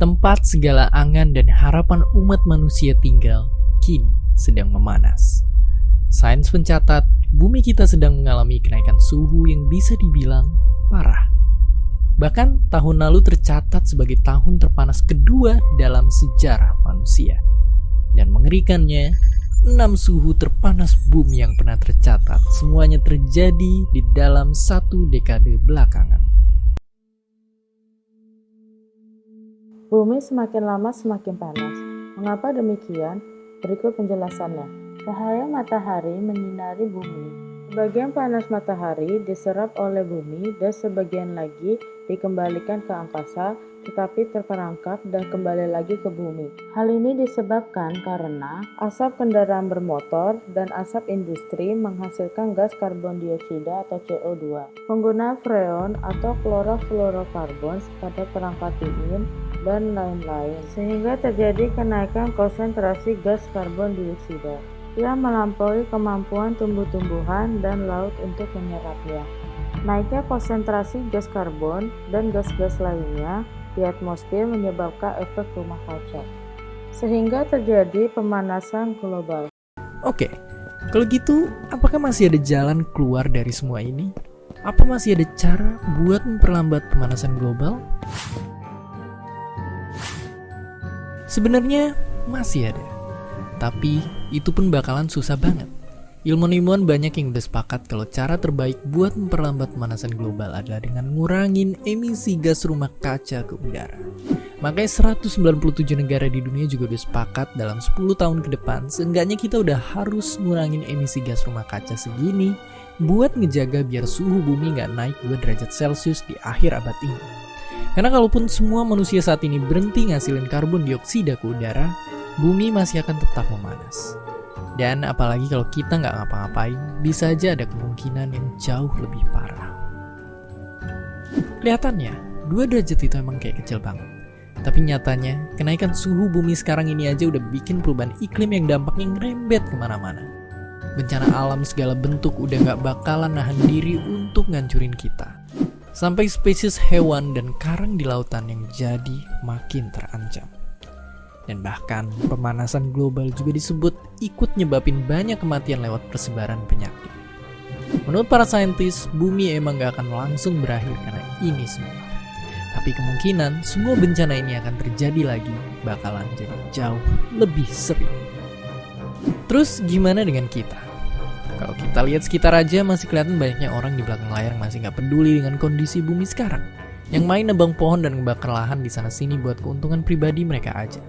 tempat segala angan dan harapan umat manusia tinggal, kini sedang memanas. Sains mencatat, bumi kita sedang mengalami kenaikan suhu yang bisa dibilang parah. Bahkan tahun lalu tercatat sebagai tahun terpanas kedua dalam sejarah manusia. Dan mengerikannya, 6 suhu terpanas bumi yang pernah tercatat semuanya terjadi di dalam 1 dekade belakangan. Bumi semakin lama semakin panas. Mengapa demikian? Berikut penjelasannya. Cahaya matahari menyinari bumi. Sebagian panas matahari diserap oleh bumi dan sebagian lagi dikembalikan ke angkasa, tetapi terperangkap dan kembali lagi ke bumi. Hal ini disebabkan karena asap kendaraan bermotor dan asap industri menghasilkan gas karbon dioksida atau CO2. Penggunaan freon atau klorofluorokarbon pada perangkat dingin dan lain-lain, sehingga terjadi kenaikan konsentrasi gas karbon dioksida yang melampaui kemampuan tumbuh-tumbuhan dan laut untuk menyerapnya. Naiknya konsentrasi gas karbon dan gas-gas lainnya di atmosfer menyebabkan efek rumah kaca, sehingga terjadi pemanasan global. Oke, kalau gitu apakah masih ada jalan keluar dari semua ini? Apa masih ada cara buat memperlambat pemanasan global? Sebenarnya masih ada, tapi itu pun bakalan susah banget. Ilmuwan banyak yang udah sepakat kalau cara terbaik buat memperlambat pemanasan global adalah dengan ngurangin emisi gas rumah kaca ke udara. Makanya 197 negara di dunia juga udah sepakat dalam 10 tahun ke depan seenggaknya kita udah harus ngurangin emisi gas rumah kaca segini buat ngejaga biar suhu bumi nggak naik 2 derajat Celcius di akhir abad ini. Karena kalaupun semua manusia saat ini berhenti ngasilin karbon dioksida ke udara, bumi masih akan tetap memanas. Dan apalagi kalau kita nggak ngapa-ngapain, bisa aja ada kemungkinan yang jauh lebih parah. Kelihatannya, 2 derajat itu emang kayak kecil banget. Tapi nyatanya, kenaikan suhu bumi sekarang ini aja udah bikin perubahan iklim yang dampaknya ngerembet kemana-mana. Bencana alam segala bentuk udah nggak bakalan nahan diri untuk ngancurin kita. Sampai spesies hewan dan karang di lautan yang jadi makin terancam. Dan bahkan pemanasan global juga disebut ikut nyebabin banyak kematian lewat persebaran penyakit. Menurut para saintis, bumi emang gak akan langsung berakhir karena ini semua. Tapi kemungkinan semua bencana ini akan terjadi lagi bakalan jadi jauh lebih sering. Terus gimana dengan kita? Kalau kita lihat sekitar aja masih kelihatan banyaknya orang di belakang layar masih gak peduli dengan kondisi bumi sekarang. Yang main nebang pohon dan ngebakar lahan di sana sini buat keuntungan pribadi mereka aja.